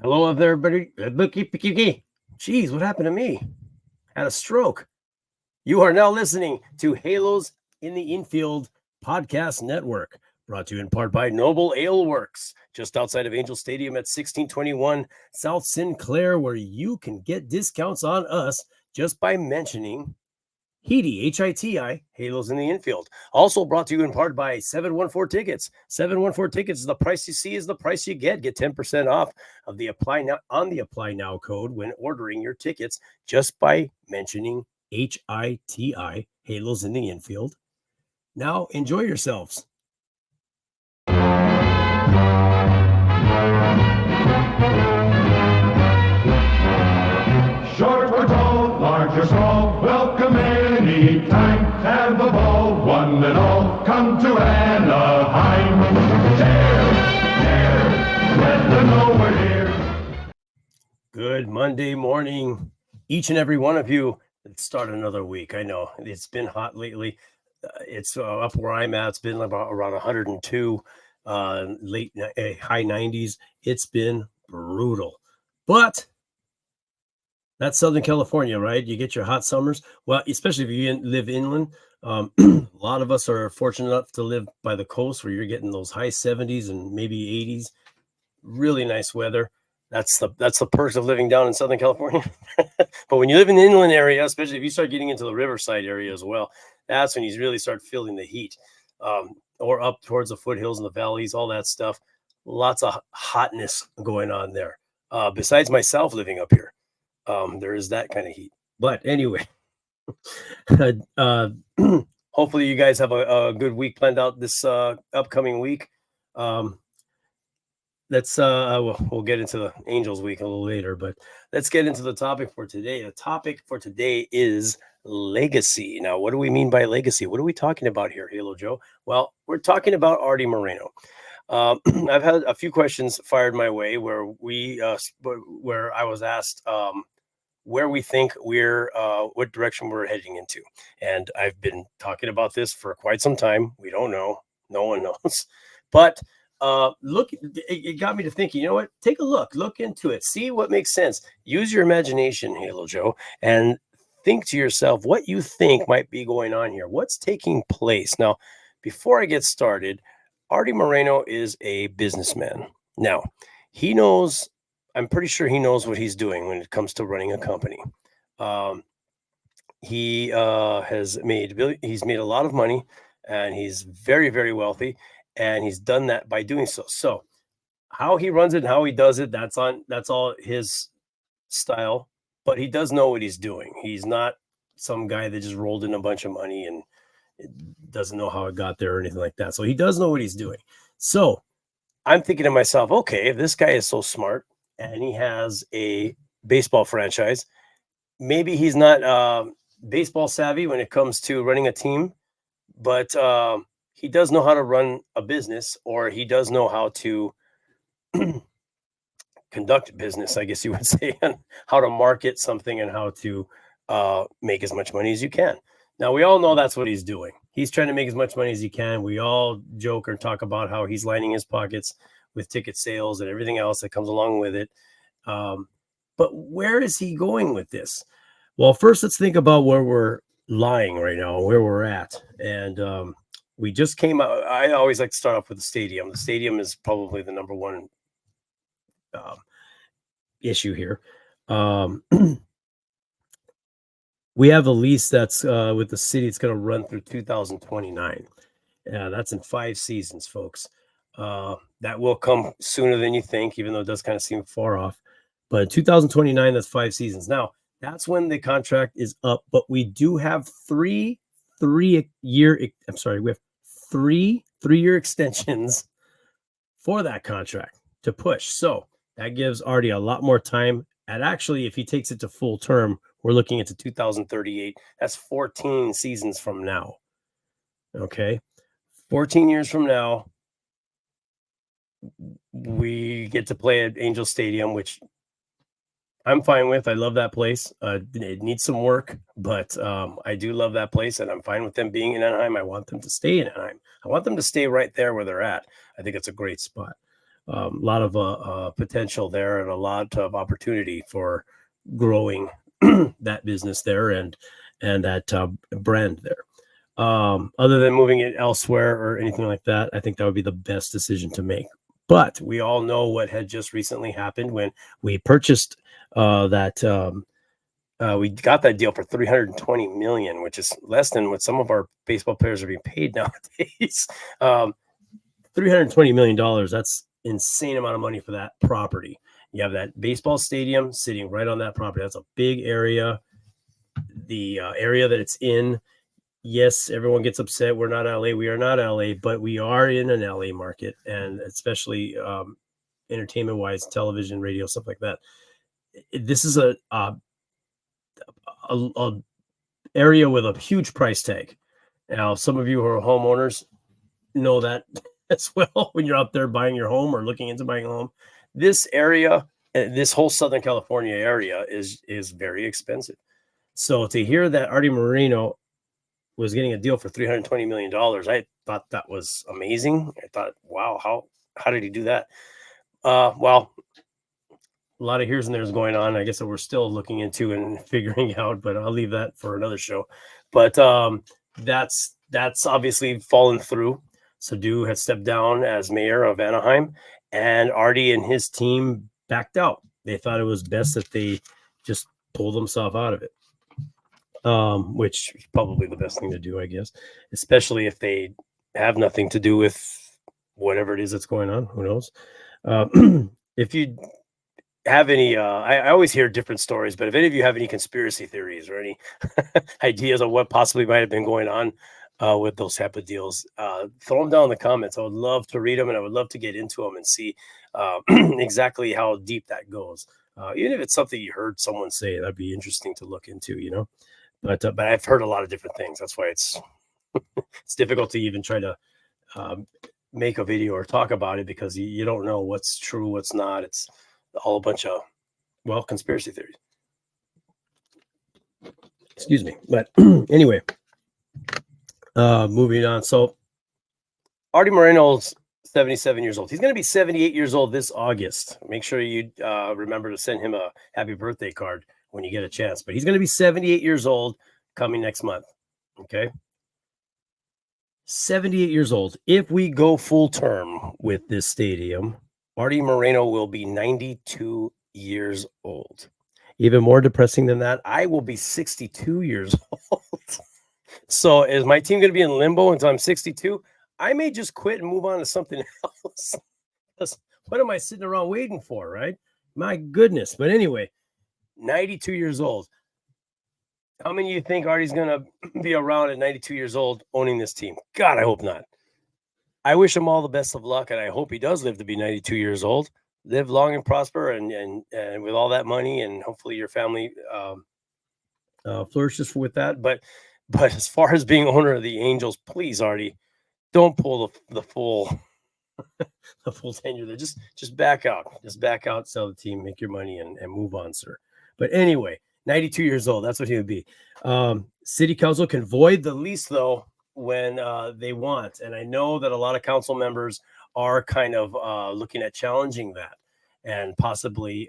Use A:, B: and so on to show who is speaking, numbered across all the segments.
A: Hello there, everybody. Jeez, what happened to me? Had a stroke. You are now listening to Halos in the Infield podcast network, brought to you in part by Noble Ale Works, just outside of Angel Stadium at 1621 South Sinclair, where you can get discounts on us just by mentioning HITI, H-I-T-I, Halos in the Infield. Also brought to you in part by 714 Tickets. 714 Tickets is the price you see is the price you get. Get 10% off of the Apply Now on the Apply Now code when ordering your tickets just by mentioning HITI, Halos in the Infield. Now enjoy yourselves.
B: Short or tall, large or small, welcome any time. Have a ball, one and all, come to Anaheim. Cheer, let them know we're here.
A: Good Monday morning, each and every one of you. Let's start another week. I know it's been hot lately. It's up where I'm at. It's been about around 102, high 90s. It's been brutal, but that's Southern California, right? You get your hot summers. Well, especially if you live inland. A lot of us are fortunate enough to live by the coast where you're getting those high 70s and maybe 80s. Really nice weather. That's the perks of living down in Southern California. But when you live in the inland area, especially if you start getting into the riverside area as well, that's when you really start feeling the heat. Or up towards the foothills and the valleys, all that stuff. Lots of hotness going on there. Besides myself living up here. There is that kind of heat. But anyway, hopefully you guys have a good week planned out this upcoming week. We'll get into the Angels week a little later, but let's get into the topic for today. The topic for today is legacy. Now, what do we mean by legacy? What are we talking about here, Halo Joe? Well, we're talking about Artie Moreno. I've had a few questions fired my way where I was asked where we think what direction we're heading into. And I've been talking about this for quite some time. We don't know. No one knows. But look, it got me to thinking, you know what? Take a look into it. See what makes sense. Use your imagination, Halo Joe, and think to yourself what you think might be going on here. What's taking place? Now, before I get started, Artie Moreno is a businessman. Now, I'm pretty sure he knows what he's doing when it comes to running a company. He's made a lot of money, and he's very, very wealthy, and he's done that by doing so. So how he runs it and how he does it, that's all his style, but he does know what he's doing. He's not some guy that just rolled in a bunch of money and doesn't know how it got there or anything like that. So he does know what he's doing. So I'm thinking to myself, okay, if this guy is so smart and he has a baseball franchise, maybe he's not baseball savvy when it comes to running a team, but he does know how to run a business, or he does know how to conduct business, I guess you would say, and how to market something and how to make as much money as you can. Now, we all know that's what he's doing. He's trying to make as much money as he can. We all joke or talk about how he's lining his pockets with ticket sales and everything else that comes along with it. But where is he going with this? Well, first, let's think about where we're lying right now, where we're at. And we just came out. I always like to start off with the stadium. The stadium is probably the number one issue here. We have a lease that's with the city. It's going to run through 2029. That's in 5 seasons, folks. That will come sooner than you think, even though it does kind of seem far off. But 2029, that's 5 seasons. Now, that's when the contract is up. But we do have three 3-year extensions for that contract to push. So that gives Artie a lot more time. And actually, if he takes it to full term, we're looking into 2038. That's 14 seasons from now. Okay. 14 years from now, we get to play at Angel Stadium, which I'm fine with. I love that place. It needs some work, but I do love that place, and I'm fine with them being in Anaheim. I want them to stay in Anaheim. I want them to stay right there where they're at. I think it's a great spot. lot of potential there and a lot of opportunity for growing that business there and that brand there. Other than moving it elsewhere or anything like that, I think that would be the best decision to make. But we all know what had just recently happened when we purchased that. We got that deal for $320 million, which is less than what some of our baseball players are being paid nowadays. $320 million. That's insane amount of money for that property. You have that baseball stadium sitting right on that property. That's a big area. The area that it's in, yes, everyone gets upset. We're not LA. We are not LA, but we are in an LA market, and especially entertainment wise, television, radio, stuff like that. This is a area with a huge price tag. Now, some of you who are homeowners know that as well when you're out there buying your home or looking into buying a home. This area, this whole Southern California area is very expensive. So to hear that Artie Moreno was getting a deal for $320 million, I thought that was amazing. I thought, wow, how did he do that? Well, a lot of here's and there's going on, I guess, that we're still looking into and figuring out, but I'll leave that for another show. But that's obviously fallen through. Sadu had stepped down as mayor of Anaheim, and Artie and his team backed out. They thought it was best that they just pull themselves out of it, which is probably the best thing to do, I guess, especially if they have nothing to do with whatever it is that's going on. Who knows? If you have any, I always hear different stories, but if any of you have any conspiracy theories or any ideas of what possibly might have been going on with those type of deals, throw them down in the comments. I would love to read them, and I would love to get into them and see exactly how deep that goes. Even if it's something you heard someone say, that'd be interesting to look into, you know. But I've heard a lot of different things. That's why it's difficult to even try to make a video or talk about it, because you don't know what's true, what's not. It's all a bunch of, well, conspiracy theories. Excuse me. But anyway, moving on. So Artie Moreno's 77 years old. He's going to be 78 years old this August. Make sure you remember to send him a happy birthday card when you get a chance. But he's going to be 78 years old coming next month. Okay. 78 years old. If we go full term with this stadium, Artie Moreno will be 92 years old. Even more depressing than that, I will be 62 years old. So is my team going to be in limbo until I'm 62? I may just quit and move on to something else. What am I sitting around waiting for, right? My goodness. But anyway, 92 years old. How many of you think Artie's going to be around at 92 years old owning this team? God, I hope not. I wish him all the best of luck, and I hope he does live to be 92 years old. Live long and prosper, and with all that money, and hopefully your family flourishes with that. But as far as being owner of the Angels, please, Artie, don't pull the full the full tenure there. Just back out. Just back out, sell the team, make your money, and move on, sir. But anyway, 92 years old. That's what he would be. City council can void the lease, though, when they want. And I know that a lot of council members are kind of looking at challenging that and possibly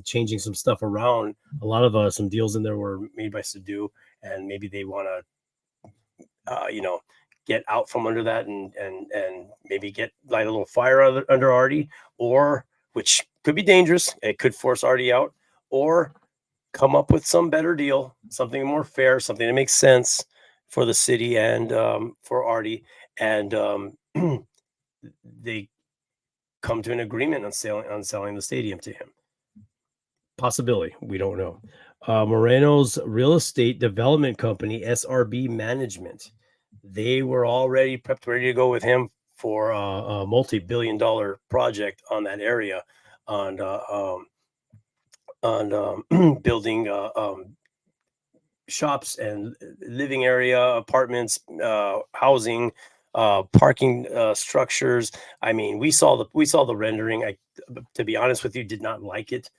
A: changing some stuff around. A lot of some deals in there were made by Sadu, and maybe they want to, get out from under that and maybe light a little fire under Artie, or, which could be dangerous. It could force Artie out, or come up with some better deal, something more fair, something that makes sense for the city and for Artie, and they come to an agreement on selling the stadium to him. Possibility, we don't know. Moreno's real estate development company, SRB Management, they were already prepped, ready to go with him for a multi-billion-dollar project on that area, on building shops and living area, apartments, housing, parking structures. I mean, we saw the rendering. I, to be honest with you, did not like it.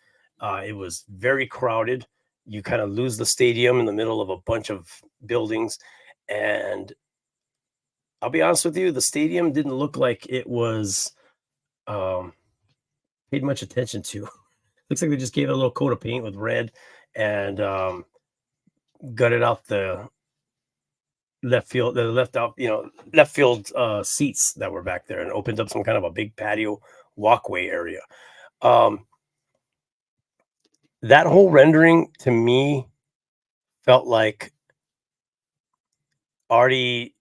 A: It was very crowded. You kind of lose the stadium in the middle of a bunch of buildings, and I'll be honest with you, the stadium didn't look like it was paid much attention to. Looks like they just gave it a little coat of paint with red and gutted out the left field, left field seats that were back there and opened up some kind of a big patio walkway area. That whole rendering to me felt like Artie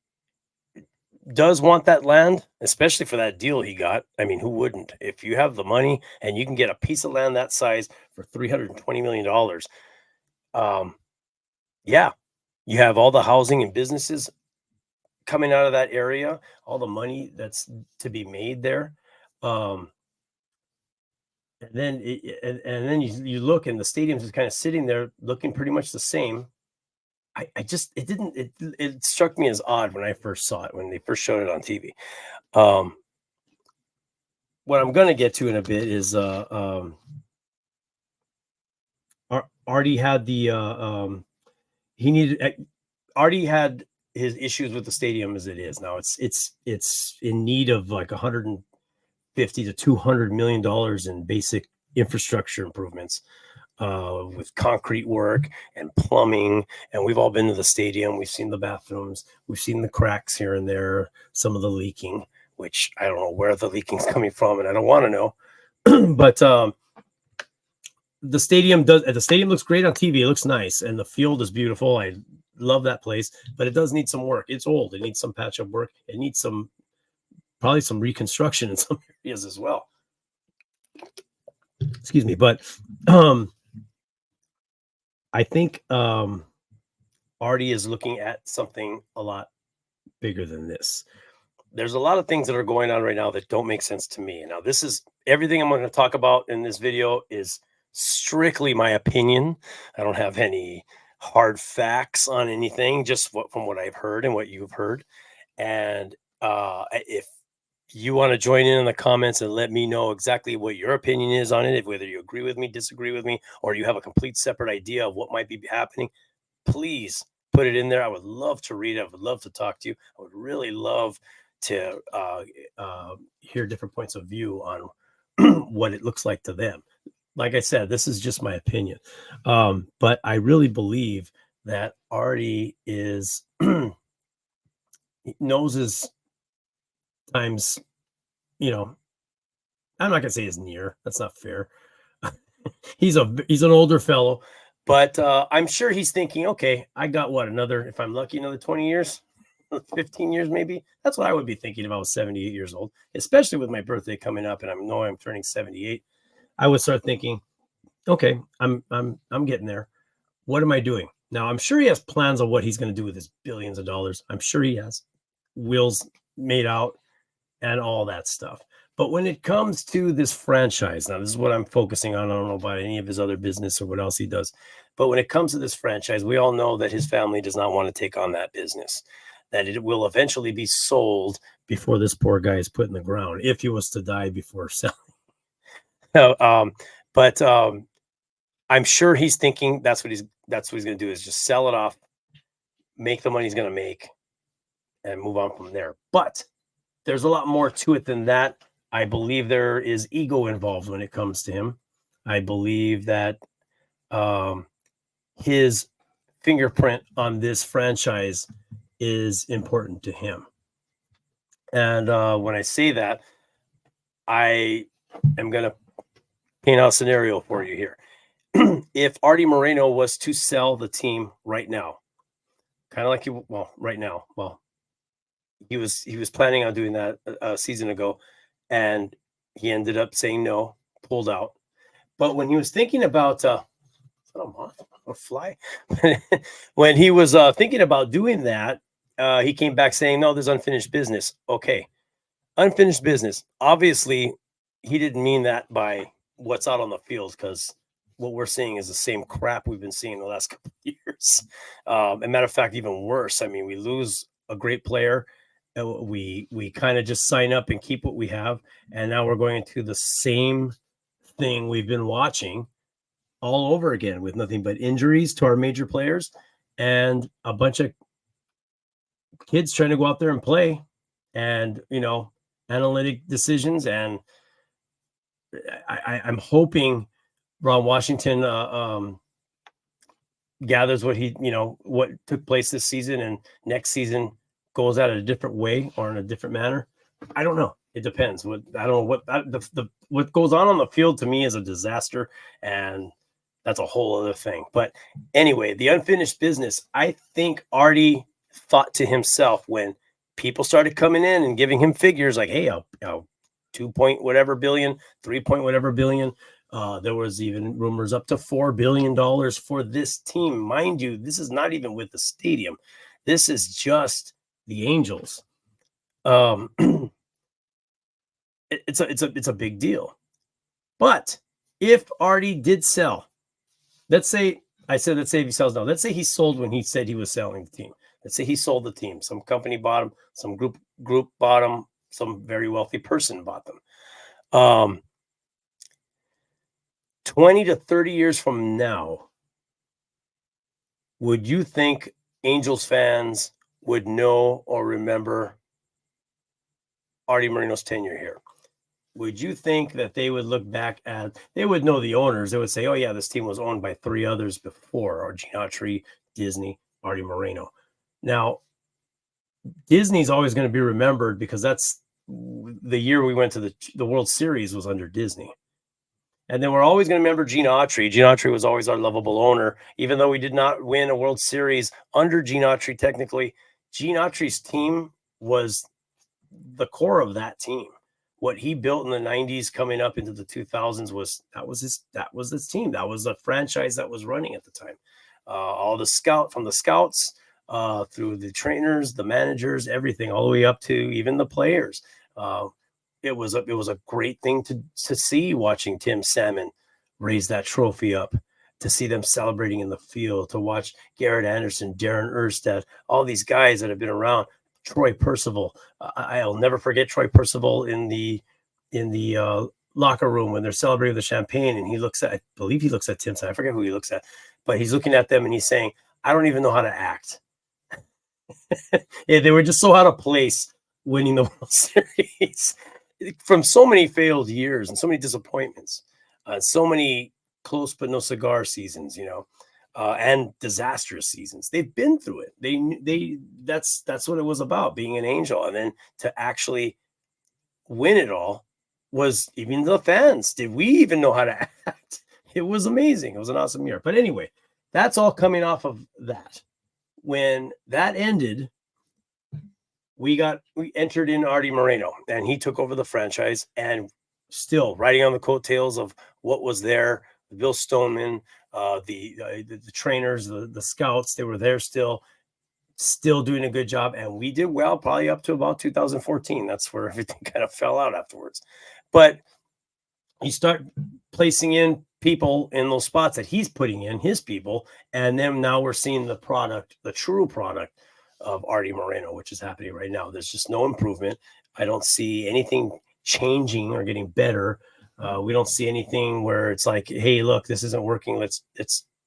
A: does want that land, especially for that deal he got. I mean, who wouldn't? If you have the money and you can get a piece of land that size for $320 million, yeah, you have all the housing and businesses coming out of that area, all the money that's to be made there. And then you look and the stadium's just kind of sitting there looking pretty much the same. It struck me as odd when I first saw it, when they first showed it on TV. What I'm going to get to in a bit is Artie had Artie had his issues with the stadium as it is now. It's in need of like 150 to 200 million dollars in basic infrastructure improvements, with concrete work and plumbing. And we've all been to the stadium. We've seen the bathrooms. We've seen the cracks here and there, some of the leaking, which I don't know where the leaking's coming from, and I don't want to know. But the stadium looks great on TV. It looks nice, and the field is beautiful. I love that place, but it does need some work. It's old. It needs some patch up work. It needs probably some reconstruction in some areas as well. Excuse me, but I think Artie is looking at something a lot bigger than this. There's a lot of things that are going on right now that don't make sense to me. Now, this is everything I'm going to talk about in this video is strictly my opinion. I don't have any hard facts on anything, just from what I've heard and what you've heard. And if you want to join in the comments and let me know exactly what your opinion is on it, whether you agree with me, disagree with me, or you have a complete separate idea of what might be happening, please put it in there. I would love to read it. I would love to talk to you. I would really love to hear different points of view on what it looks like to them. Like I said, this is just my opinion. But I really believe that Artie knows his times, I'm not gonna say is near. That's not fair. He's an older fellow, but I'm sure he's thinking, okay, I got if I'm lucky, another 20 years, 15 years maybe. That's what I would be thinking if I was 78 years old, especially with my birthday coming up, and I'm turning 78. I would start thinking, okay, I'm getting there. What am I doing? Now, I'm sure he has plans on what he's going to do with his billions of dollars. I'm sure he has wills made out and all that stuff. But when it comes to this franchise, now this is what I'm focusing on. I don't know about any of his other business or what else he does. But when it comes to this franchise, we all know that his family does not want to take on that business, that it will eventually be sold before this poor guy is put in the ground, if he was to die before selling. But I'm sure he's thinking that's what he's going to do, is just sell it off, make the money he's going to make, and move on from there. But there's a lot more to it than that. I believe there is ego involved when it comes to him. I believe that his fingerprint on this franchise is important to him. And when I say that, I am going to paint out a scenario for you here. If Artie Moreno was to sell the team right now, kind of like he was planning on doing that a season ago, and he ended up saying no, pulled out. But when he was thinking about when he was thinking about doing that, he came back saying, no, there's unfinished business. Okay, unfinished business. Obviously, he didn't mean that by what's out on the field, because what we're seeing is the same crap we've been seeing the last couple of years. As a matter of fact, even worse. I mean, we lose a great player. We kind of just sign up and keep what we have. And now we're going into the same thing we've been watching all over again, with nothing but injuries to our major players and a bunch of kids trying to go out there and play, and, analytic decisions and I'm hoping Ron Washington gathers what took place this season, and next season goes at it a different way or in a different manner. I don't know. It depends. I don't know what goes on the field to me is a disaster, and that's a whole other thing. But anyway, the unfinished business. I think Artie thought to himself when people started coming in and giving him figures like, "Hey, 2 point whatever billion, 3 point whatever billion." There was even rumors up to $4 billion for this team. Mind you, this is not even with the stadium. This is just the Angels. It's a big deal. But if Artie did sell, let's say if he sells now, let's say he sold when he said he was selling the team. Let's say he sold the team. Some company bought him, some group bought him, some very wealthy person bought them. 20 to 30 years from now, would you think Angels fans would know or remember Artie Moreno's tenure here? Would you think that they would look back they would know the owners? They would say, oh, yeah, this team was owned by 3 others before, or Gene Autry, Disney, Artie Moreno. Now, Disney's always going to be remembered because that's the year we went to the World Series was under Disney. And then we're always going to remember Gene Autry. Gene Autry was always our lovable owner, even though we did not win a World Series under Gene Autry. Technically, Gene Autry's team was the core of that team. What he built in the 90s coming up into the 2000s was his team. That was a franchise that was running at the time. All the scouts through the trainers, the managers, everything, all the way up to even the players. It was a great thing to see, watching Tim Salmon raise that trophy up, to see them celebrating in the field, to watch Garrett Anderson, Darren Erstad, all these guys that have been around. Troy Percival. I'll never forget Troy Percival in the locker room when they're celebrating the champagne, and I believe he looks at Tim Salmon. I forget who he looks at, but he's looking at them and he's saying, "I don't even know how to act." Yeah, they were just so out of place winning the World Series from so many failed years and so many disappointments, so many close but no cigar seasons, and disastrous seasons. They've been through it. That's what it was about, being an Angel, and then to actually win it all was, even the fans, did we even know how to act? It was amazing. It was an awesome year. But anyway, that's all coming off of that. When that ended, we entered in Artie Moreno, and he took over the franchise, and still riding on the coattails of what was there. Bill Stoneman, the trainers, the scouts, they were there still doing a good job. And we did well, probably up to about 2014. That's where everything kind of fell out afterwards. But you start placing in people in those spots that he's putting in, his people. And then now we're seeing the true product of Artie Moreno, which is happening right now. There's just no improvement. I don't see anything changing or getting better. We don't see anything where it's like, hey, look, this isn't working. Let's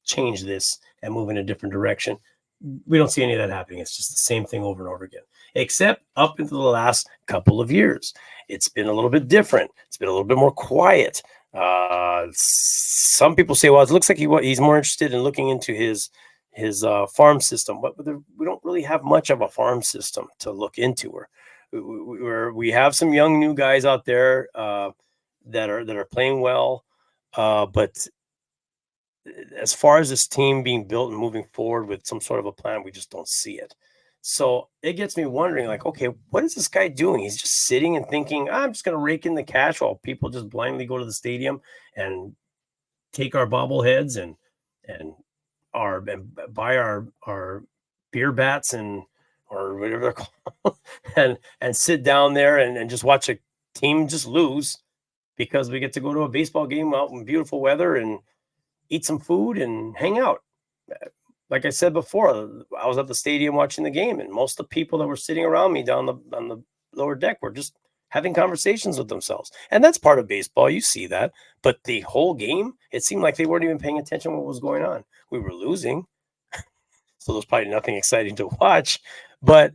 A: change this and move in a different direction. We don't see any of that happening. It's just the same thing over and over again, except up into the last couple of years. It's been a little bit different. It's been a little bit more quiet. Some people say, well, it looks like he's more interested in looking into his farm system, but we don't really have much of a farm system to look into. We have some young new guys out there that are playing well, but as far as this team being built and moving forward with some sort of a plan, we just don't see it. So it gets me wondering, like, okay, what is this guy doing? He's just sitting and thinking, I'm just going to rake in the cash while people just blindly go to the stadium and take our bobbleheads and buy our beer bats or whatever they're called and sit down there and just watch a team just lose because we get to go to a baseball game out in beautiful weather and eat some food and hang out. Like I said before, I was at the stadium watching the game, and most of the people that were sitting around me on the lower deck were just having conversations with themselves. And that's part of baseball. You see that. But the whole game, it seemed like they weren't even paying attention to what was going on. We were losing. So there's probably nothing exciting to watch. But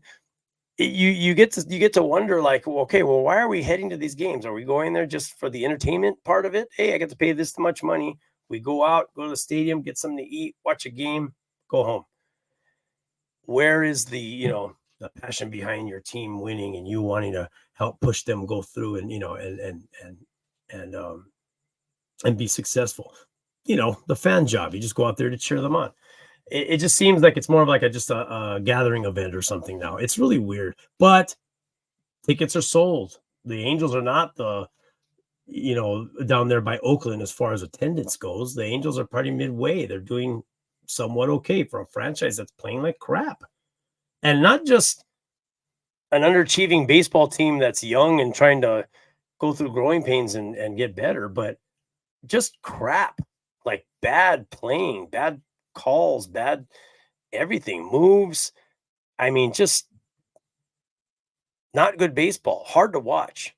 A: you get to wonder like, well, okay, well, why are we heading to these games? Are we going there just for the entertainment part of it? Hey, I get to pay this much money. We go out, go to the stadium, get something to eat, watch a game, go home. Where is the passion behind your team winning and you wanting to help push them go through and and and be successful? The fan job. You just go out there to cheer them on. It just seems like it's more of like just a gathering event or something now. It's really weird, but tickets are sold. The Angels are not down there by Oakland as far as attendance goes. The Angels are pretty midway. They're doing somewhat okay for a franchise that's playing like crap. And not just an underachieving baseball team that's young and trying to go through growing pains and get better, but just crap, like bad playing, bad calls, bad everything, moves. I mean, just not good baseball, hard to watch.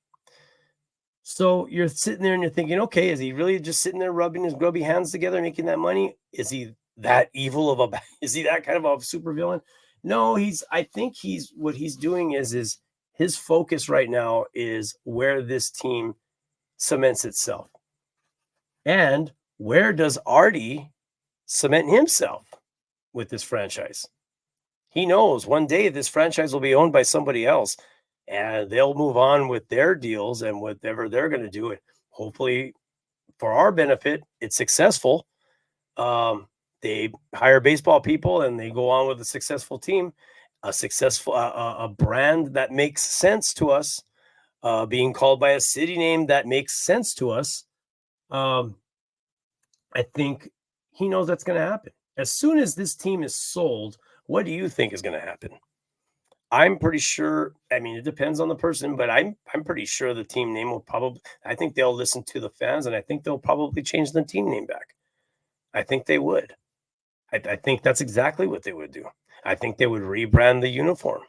A: So you're sitting there and you're thinking, okay, is he really just sitting there rubbing his grubby hands together, making that money? Is he that evil of is he that kind of a super villain? No, I think what he's doing is his focus right now is where this team cements itself. And where does Artie cement himself with this franchise? He knows one day this franchise will be owned by somebody else and they'll move on with their deals and whatever they're going to do. And hopefully for our benefit, it's successful. They hire baseball people and they go on with a successful team, a brand that makes sense to us, being called by a city name that makes sense to us. I think he knows that's going to happen. As soon as this team is sold, what do you think is going to happen? I'm pretty sure. I mean, it depends on the person, but I'm pretty sure the team name will probably. I think they'll listen to the fans, and I think they'll probably change the team name back. I think they would. I think that's exactly what they would do. I think they would rebrand the uniform.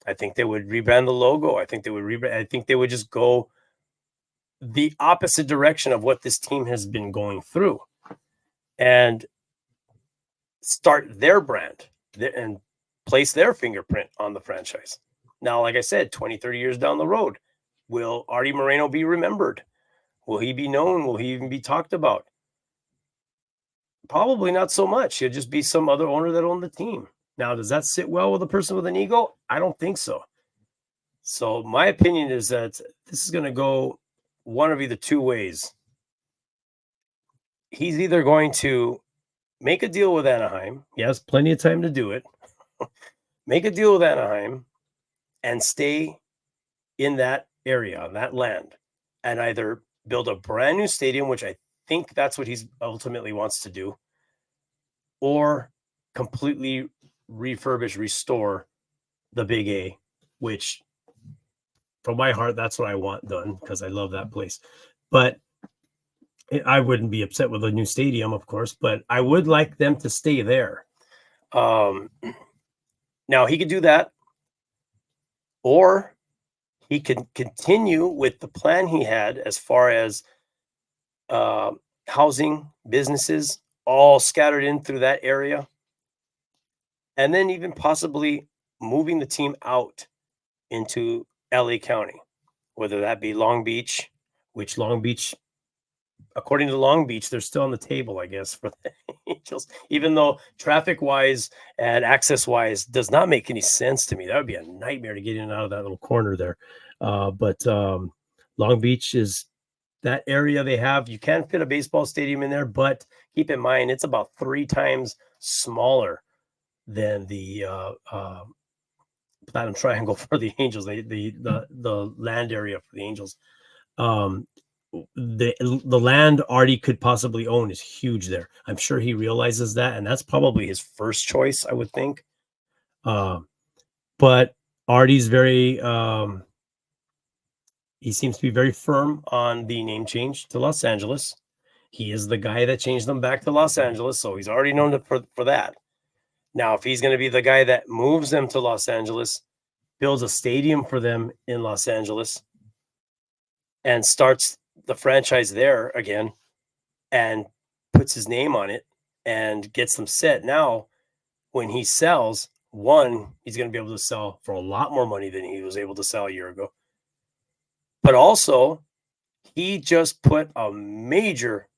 A: I think they would rebrand the logo. I think they would rebrand. I think they would just go the opposite direction of what this team has been going through, and start their brand and place their fingerprint on the franchise. Now, like I said, 20, 30 years down the road, will Artie Moreno be remembered? Will he be known? Will he even be talked about? Probably not so much. He'll just be some other owner that owned the team. Now, does that sit well with a person with an ego? I don't think so. So my opinion is that this is going to go one of either two ways. He's either going to make a deal with Anaheim. He has plenty of time to do it. Make a deal with Anaheim and stay in that area, on that land, and either build a brand new stadium, which I think that's what he's ultimately wants to do, or completely refurbish, restore the Big A, which from my heart, that's what I want done because I love that place. But I wouldn't be upset with a new stadium, of course, but I would like them to stay there. Now, he could do that, or he can continue with the plan he had as far as housing, businesses, all scattered in through that area, and then even possibly moving the team out into LA County, whether that be Long Beach, which Long Beach, according to Long Beach, they're still on the table, I guess, for the Angels, even though traffic-wise and access-wise does not make any sense to me. That would be a nightmare to get in and out of that little corner there. But Long Beach is that area they have. You can fit a baseball stadium in there, but keep in mind, it's about 3 times smaller than the Platinum Triangle for the Angels, the land area for the Angels. The land Artie could possibly own is huge there. I'm sure he realizes that, and that's probably his first choice, I would think. But Artie's very he seems to be very firm on the name change to Los Angeles. He is the guy that changed them back to Los Angeles, so he's already known for that. Now, if he's going to be the guy that moves them to Los Angeles, builds a stadium for them in Los Angeles, and starts the franchise there again and puts his name on it and gets them set. Now, when he sells, one, he's going to be able to sell for a lot more money than he was able to sell a year ago. But also, he just put a major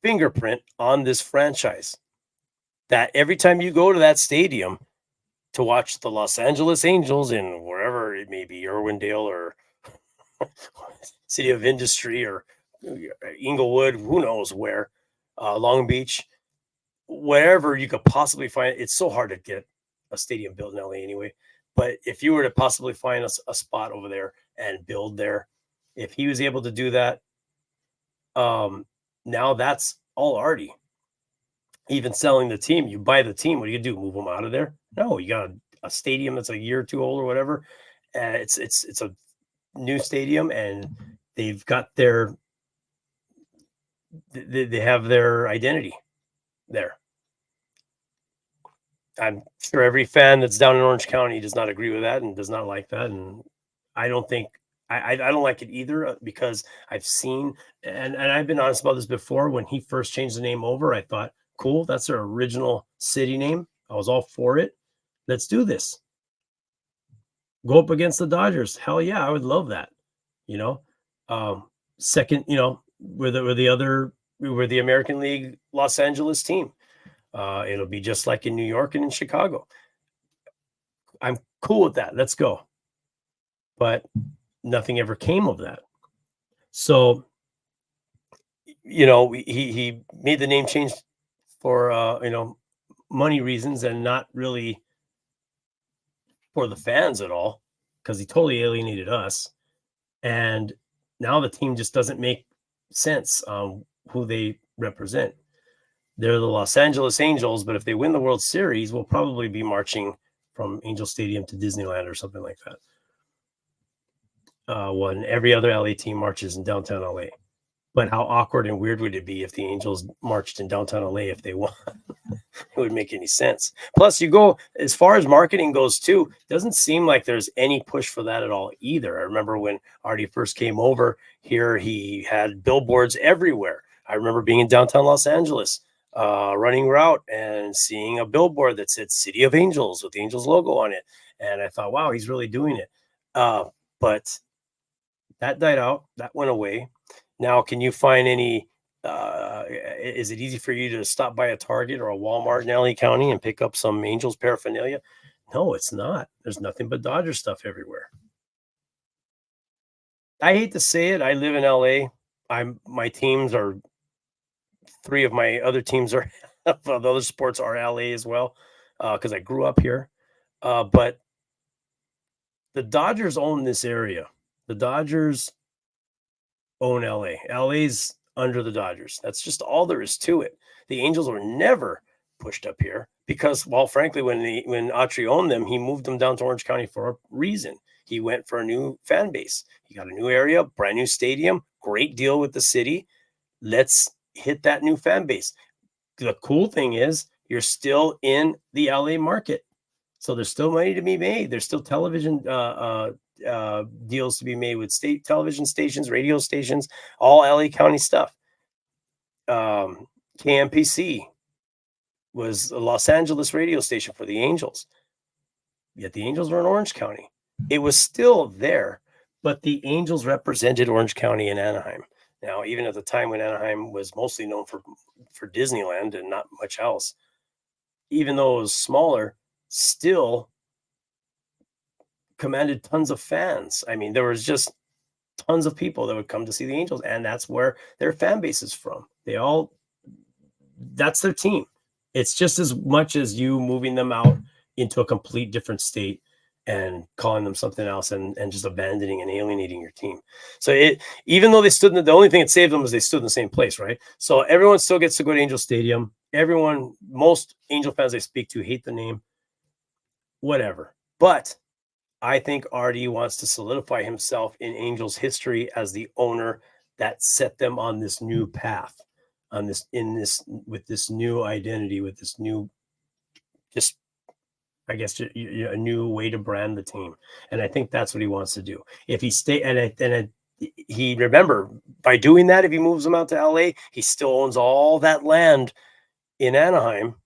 A: fingerprint on this franchise that every time you go to that stadium to watch the Los Angeles Angels in wherever it may be, Irwindale or City of Industry or Inglewood, who knows where, Long Beach, wherever you could possibly find it. It's so hard to get a stadium built in LA anyway. But if you were to possibly find a spot over there and build there, if he was able to do that, now that's all Artie. Even selling the team, you buy the team. What do you do? Move them out of there? No, you got a stadium that's a year or two old or whatever. It's a new stadium, and they've got they have their identity there. I'm sure every fan that's down in Orange County does not agree with that and does not like that. And I don't think I don't like it either, because I've seen, and I've been honest about this before. When he first changed the name over, I thought, cool, that's their original city name. I was all for it. Let's do this. Go up against the Dodgers. Hell yeah, I would love that. Second, we're the American League Los Angeles team. It'll be just like in New York and in Chicago. I'm cool with that. Let's go. But nothing ever came of that. So, he made the name change for, money reasons, and not really for the fans at all, because he totally alienated us. And now the team just doesn't make sense who they represent. They're the Los Angeles Angels, but if they win the World Series, we'll probably be marching from Angel Stadium to Disneyland or something like that. When every other LA team marches in downtown LA. But how awkward and weird would it be if the Angels marched in downtown LA if they won? It wouldn't make any sense. Plus, you go as far as marketing goes too, doesn't seem like there's any push for that at all either. I remember when Artie first came over here, he had billboards everywhere. I remember being in downtown Los Angeles, running route, and seeing a billboard that said City of Angels with the Angels logo on it. And I thought, wow, he's really doing it. But that died out. That went away. Now, can you find any, is it easy for you to stop by a Target or a Walmart in LA County and pick up some Angels paraphernalia? No, it's not. There's nothing but Dodger stuff everywhere. I hate to say it. I live in LA. My teams are, 3 of my other teams are, the other sports are LA as well, because I grew up here. But the Dodgers own this area. The Dodgers own LA. LA's under the Dodgers. That's just all there is to it. The Angels were never pushed up here because, well, frankly, when Autry owned them, he moved them down to Orange County for a reason. He went for a new fan base. He got a new area, brand new stadium, great deal with the city. Let's hit that new fan base. The cool thing is you're still in the LA market. So there's still money to be made. There's still television deals to be made with state television stations, radio stations, all LA County stuff. KMPC was a Los Angeles radio station for the Angels. Yet the Angels were in Orange County. It was still there, but the Angels represented Orange County and Anaheim. Now, even at the time when Anaheim was mostly known for Disneyland and not much else, even though it was smaller, still commanded tons of fans. I mean, there was just tons of people that would come to see the Angels, and that's where their fan base is from. That's their team. It's just as much as you moving them out into a complete different state and calling them something else and just abandoning and alienating your team. So even though they stood the only thing that saved them was they stood in the same place, right? So everyone still gets to go to Angel Stadium. Most Angel fans I speak to hate the name, whatever. But I think Artie wants to solidify himself in Angels history as the owner that set them on this new path, with this new identity, with this new, just, I guess, a new way to brand the team. And I think that's what he wants to do. If he remember, by doing that, if he moves them out to LA, he still owns all that land in Anaheim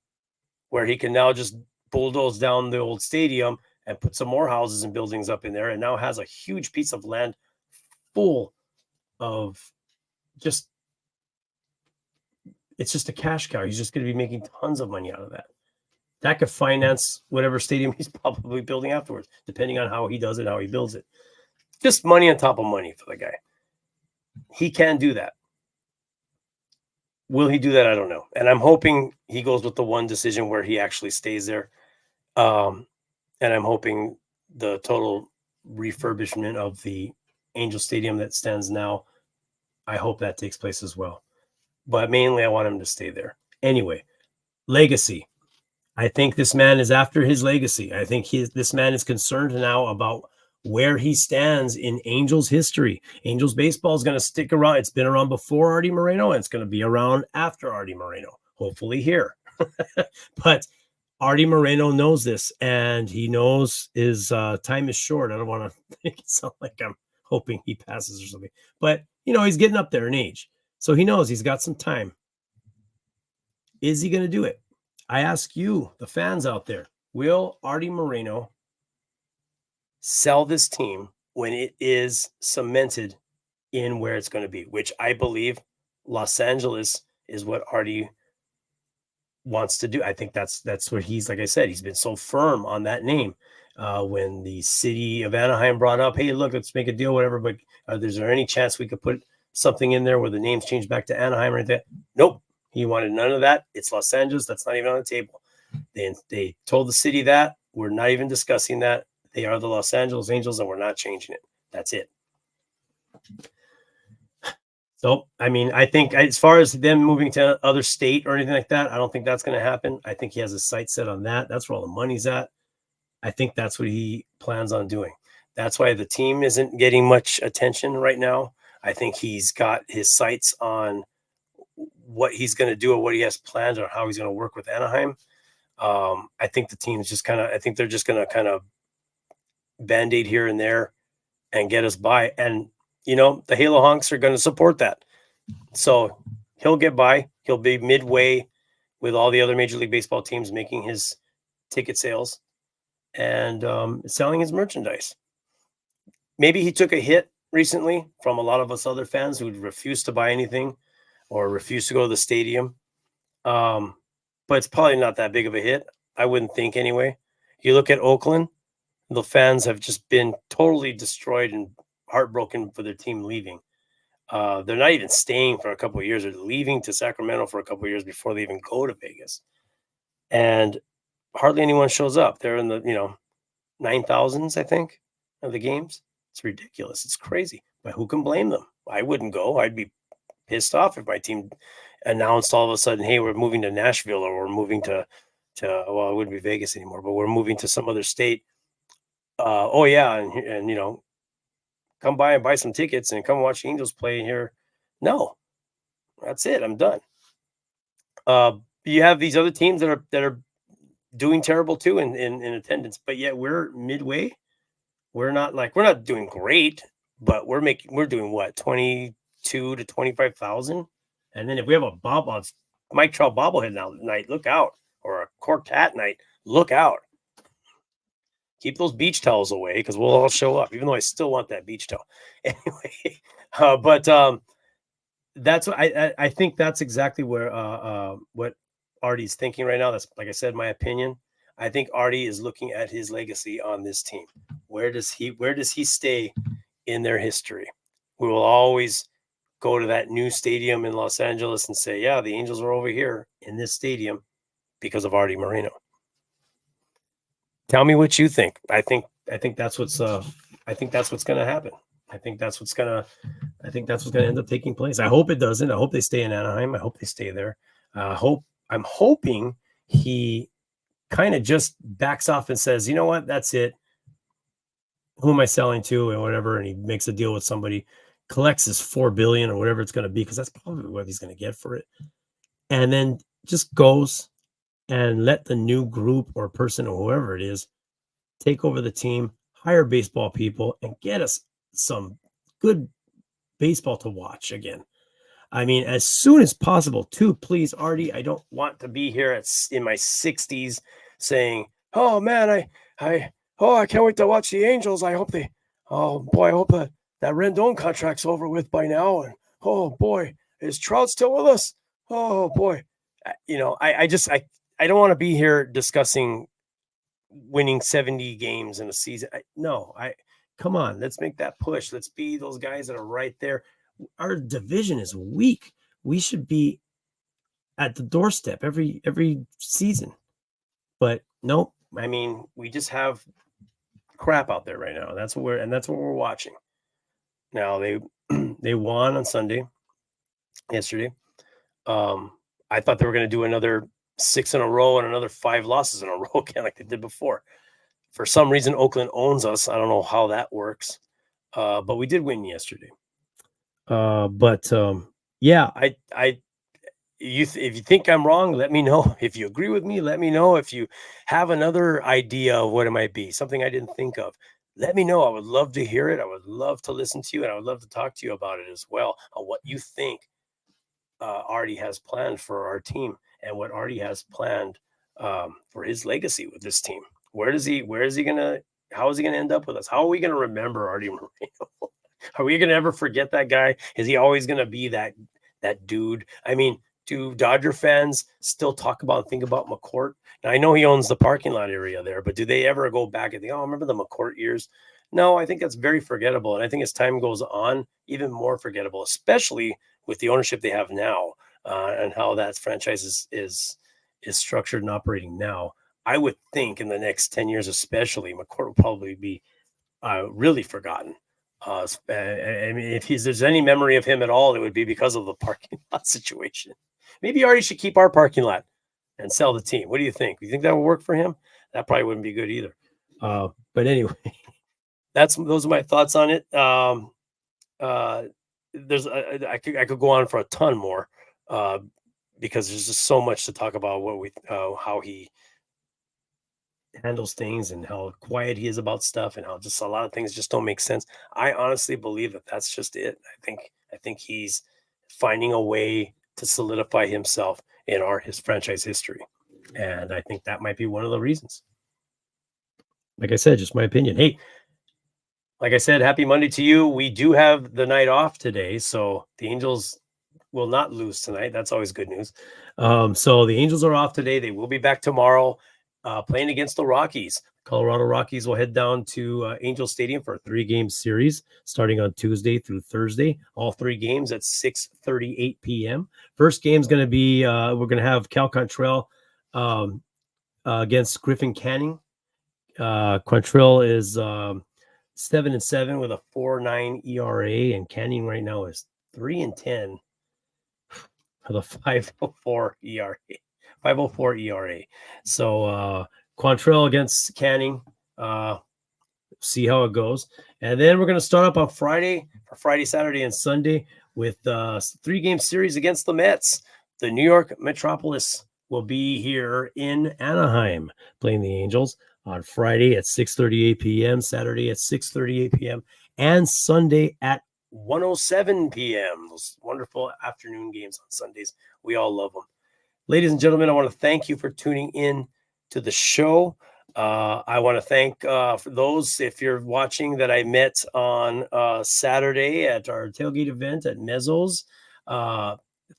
A: where he can now just bulldozed down the old stadium and put some more houses and buildings up in there, and now has a huge piece of land full of just, it's just a cash cow. He's just going to be making tons of money out of that. That could finance whatever stadium he's probably building afterwards, depending on how he does it, how he builds it. Just money on top of money for the guy. He can do that. Will he do that? I don't know. And I'm hoping he goes with the one decision where he actually stays there. And I'm hoping the total refurbishment of the Angel Stadium that stands now, I hope that takes place as well. But mainly I want him to stay there. Anyway, legacy. I think this man is after his legacy. I think this man is concerned now about where he stands in Angels history. Angels baseball is going to stick around. It's been around before Artie Moreno, and it's going to be around after Artie Moreno, hopefully here. But Artie Moreno knows this, and he knows his time is short. I don't want to make it sound like I'm hoping he passes or something. But, you know, he's getting up there in age. So he knows he's got some time. Is he going to do it? I ask you, the fans out there, will Artie Moreno sell this team when it is cemented in where it's going to be, which I believe Los Angeles is what Artie wants to do. I think that's what he's, like I said, he's been so firm on that name. When the city of Anaheim brought up, hey, look, let's make a deal, whatever, but is there any chance we could put something in there where the name's changed back to Anaheim or anything? Nope. He wanted none of that. It's Los Angeles. That's not even on the table. They told the city that. We're not even discussing that. They are the Los Angeles Angels, and we're not changing it. That's it. So, I mean, I think as far as them moving to other state or anything like that, I don't think that's going to happen. I think he has his sights set on that. That's where all the money's at. I think that's what he plans on doing. That's why the team isn't getting much attention right now. I think he's got his sights on what he's going to do or what he has planned or how he's going to work with Anaheim. I think the team's just I think they're just going to kind of Band-Aid here and there and get us by. And, you know, the Halo Honks are going to support that. So he'll get by. He'll be midway with all the other Major League Baseball teams making his ticket sales and selling his merchandise. Maybe he took a hit recently from a lot of us other fans who refused to buy anything or refused to go to the stadium. But it's probably not that big of a hit. I wouldn't think anyway. You look at Oakland, the fans have just been totally destroyed and heartbroken for their team leaving. They're not even staying for a couple of years. They're leaving to Sacramento for a couple of years before they even go to Vegas. And hardly anyone shows up. They're in the, 9,000s, I think, of the games. It's ridiculous. It's crazy. But who can blame them? I wouldn't go. I'd be pissed off if my team announced all of a sudden, hey, we're moving to Nashville or we're moving to well, it wouldn't be Vegas anymore, but we're moving to some other state. Oh yeah, and come by and buy some tickets and come watch the Angels play here. No, that's it. I'm done. You have these other teams that are doing terrible too in attendance, but yet we're midway. We're not doing great, but we're doing what, 22 to 25,000. And then if we have a Mike Trout bobblehead night, look out, or a corked hat night, look out. Keep those beach towels away because we'll all show up, even though I still want that beach towel. Anyway, but that's what I think that's exactly where what Artie's thinking right now. That's, like I said, my opinion. I think Artie is looking at his legacy on this team. Where does he stay in their history? We will always go to that new stadium in Los Angeles and say, yeah, the Angels are over here in this stadium because of Artie Moreno. Tell me what you think. I think that's what's going to happen. I think that's what's going to end up taking place. I hope it doesn't. I hope they stay in Anaheim. I hope they stay there. I'm hoping he kind of just backs off and says, you know what, that's it. Who am I selling to and whatever? And he makes a deal with somebody, collects his $4 billion or whatever it's going to be, because that's probably what he's going to get for it. And then just goes and let the new group or person or whoever it is take over the team, hire baseball people, and get us some good baseball to watch again. I mean, as soon as possible, too. Please, Artie, I don't want to be here in my 60s saying, Oh man, I can't wait to watch the Angels. I hope they, oh boy, I hope that Rendon contract's over with by now. And oh boy, is Trout still with us? Oh boy, I don't want to be here discussing winning 70 games in a season. Come on, let's make that push. Let's be those guys that are right there. Our division is weak. We should be at the doorstep every season. But nope. I mean, we just have crap out there right now. That's what we're watching. Now they won on Sunday, yesterday. I thought they were going to do another 6 in a row and another 5 losses in a row again, like they did before. For some reason, Oakland owns us. I don't know how that works, but we did win yesterday. Yeah, if you think I'm wrong, let me know. If you agree with me, let me know. If you have another idea of what it might be, something I didn't think of, let me know. I would love to hear it. I would love to listen to you, and I would love to talk to you about it as well, on what you think Artie has planned for our team and what Artie has planned for his legacy with this team. Where is he gonna? How is he gonna end up with us? How are we gonna remember Artie Moreno? Are we gonna ever forget that guy? Is he always gonna be that dude? I mean, do Dodger fans still talk about and think about McCourt? Now I know he owns the parking lot area there, but do they ever go back and think, oh, remember the McCourt years? No, I think that's very forgettable, and I think as time goes on, even more forgettable, especially with the ownership they have now and how that franchise is structured and operating now. I would think in the next 10 years, especially, McCourt will probably be really forgotten. I mean, if there's any memory of him at all, it would be because of the parking lot situation. Maybe Artie should keep our parking lot and sell the team. What do you think? You think that would work for him? That probably wouldn't be good either. But anyway, those are my thoughts on it. I could go on for a ton more because there's just so much to talk about how he handles things and how quiet he is about stuff and how just a lot of things just don't make sense. I honestly believe that that's just it. I think he's finding a way to solidify himself in his franchise history, and I think that might be one of the reasons. Like I said, just my opinion. Hey, like I said, happy Monday to you. We do have the night off today, so the Angels will not lose tonight. That's always good news. So the Angels are off today. They will be back tomorrow playing against the Rockies. Colorado Rockies will head down to Angel Stadium for a 3-game series starting on Tuesday through Thursday. All 3 games at 6:38 p.m. First game is going to be we're going to have Cal Quantrill against Griffin Canning. Quantrill is 7-7 with a 4.9 ERA, and Canning right now is 3-10 with a 5.04 ERA. 5.04 ERA. So Quantrill against Canning. See how it goes. And then we're going to start up on Friday, Saturday, and Sunday with 3-game series against the Mets. The New York Metropolis will be here in Anaheim playing the Angels on Friday at 6:38 p.m., Saturday at 6:38 p.m., and Sunday at 1:07 p.m. Those wonderful afternoon games on Sundays. We all love them. Ladies and gentlemen, I want to thank you for tuning in to the show. I want to thank for those, if you're watching, that I met on Saturday at our tailgate event at Mezzo's.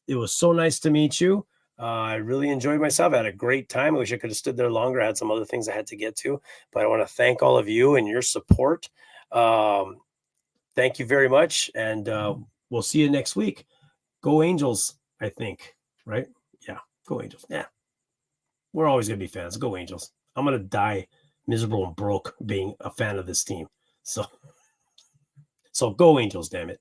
A: It was so nice to meet you. I really enjoyed myself. I had a great time. I wish I could have stood there longer. I had some other things I had to get to, but I want to thank all of you and your support. Thank you very much, and we'll see you next week. Go Angels, I think, right? Yeah, go Angels. Yeah, we're always going to be fans. Go Angels. I'm going to die miserable and broke being a fan of this team. So go Angels, damn it.